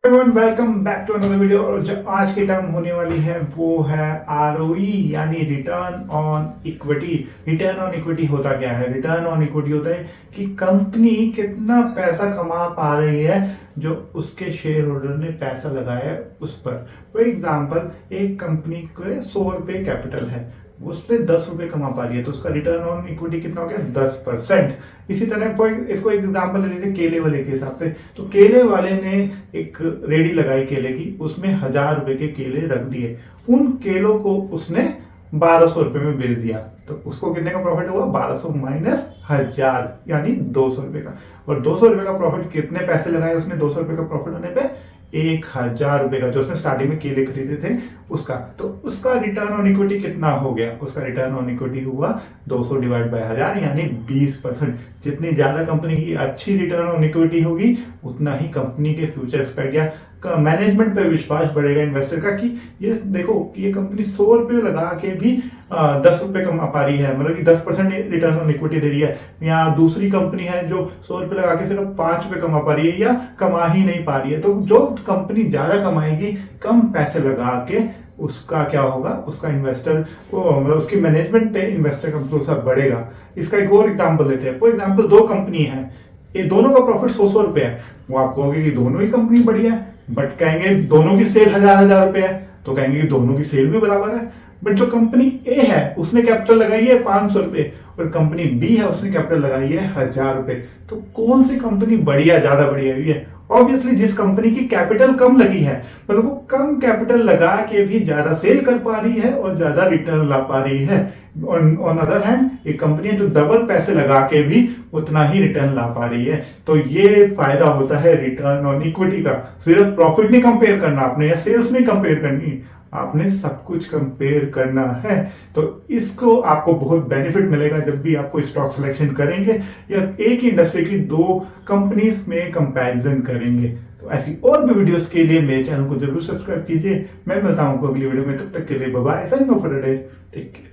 Everyone welcome back to another video. और जो आज की टर्म होने वाली है वो है आरओई यानी return on equity. Return on equity होता क्या है? रिटर्न ऑन इक्विटी होता है कि कंपनी कितना पैसा कमा पा रही है जो उसके शेयर होल्डर ने पैसा लगाया है उस पर। फॉर एग्जांपल, एक कंपनी को 100 रुपये कैपिटल है, वो उससे 10 रुपये कमा पा रही है, तो उसका रिटर्न ऑन इक्विटी कितना हो गया? 10%। इसी तरह इसको एग्जांपल ले लीजिए केले वाले के हिसाब से। तो केले वाले ने एक रेडी लगाई केले की, उसमें 1000 रुपए के केले रख दिए। उन केलों को उसने 1200 रुपए में बेच दिया, तो उसको कितने का प्रॉफिट हुआ? 1200 माइनस 1000 यानी 200 रुपए का। और 200 रुपए का प्रॉफिट कितने पैसे लगाए उसने? 200 रुपए का प्रॉफिट होने पे 1000 रुपए का, जो उसने स्टार्टिंग में केले खरीदे थे उसका। तो उसका रिटर्न ऑन इक्विटी कितना हो गया? उसका रिटर्न ऑन इक्विटी हुआ 200 डिवाइड बाय 1000 यानी 20%। जितनी ज्यादा कंपनी की अच्छी रिटर्न ऑन इक्विटी होगी उतना ही कंपनी के फ्यूचर एक्सपेक्ट या मैनेजमेंट पे विश्वास बढ़ेगा इन्वेस्टर का, कि ये देखो ये कंपनी 100 रुपये लगा के भी 10 रुपये कमा पा रही है, मतलब कि 10% रिटर्न ऑन इक्विटी दे रही है। या दूसरी कंपनी है जो 100 रुपये लगा के सिर्फ 5 रुपये कमा पा रही है या कमा ही नहीं पा रही है। तो जो कंपनी ज्यादा कमाएगी कम पैसे लगा के, उसका क्या होगा? उसका इन्वेस्टर मतलब उसकी मैनेजमेंट पे इन्वेस्टर का भरोसा बढ़ेगा। इसका एक और एग्जाम्पल लेते हैं। फॉर एग्जाम्पल, दो कंपनी है, ये दोनों का प्रॉफिट 100 रुपए है। वो आप कहोगे कि दोनों ही कंपनी बढ़िया है, बट कहेंगे दोनों की सेल 1000 रुपए है, तो कहेंगे कि दोनों की सेल भी बराबर है। बट जो कंपनी ए है उसने कैपिटल लगाई है 500 रुपए, और कंपनी बी है उसने कैपिटल लगाई है 1000 रुपए। तो कौन सी कंपनी बढ़िया, ज्यादा बढ़िया हुई है? ऑब्वियसली जिस कंपनी की कैपिटल कम लगी है, मतलब वो कम कैपिटल लगा के भी ज्यादा सेल कर पा रही है और ज्यादा रिटर्न ला पा रही है। ऑन अदर हैंड, एक कंपनी है जो डबल पैसे लगा के भी उतना ही रिटर्न ला पा रही है। तो ये फायदा होता है रिटर्न ऑन इक्विटी का। सिर्फ प्रॉफिट नहीं कंपेयर करना आपने, या सेल्स नहीं कंपेयर करनी, आपने सब कुछ कंपेयर करना है। तो इसको आपको बहुत बेनिफिट मिलेगा जब भी आपको स्टॉक सिलेक्शन करेंगे या एक ही इंडस्ट्री की दो कंपनीज में कंपैरिजन करेंगे। तो ऐसी और भी वीडियोस के लिए मेरे चैनल को जरूर सब्सक्राइब कीजिए। मैं मिलता हूं आपको अगली वीडियो में, तब तक के लिए bye bye, signing off for the day, take care.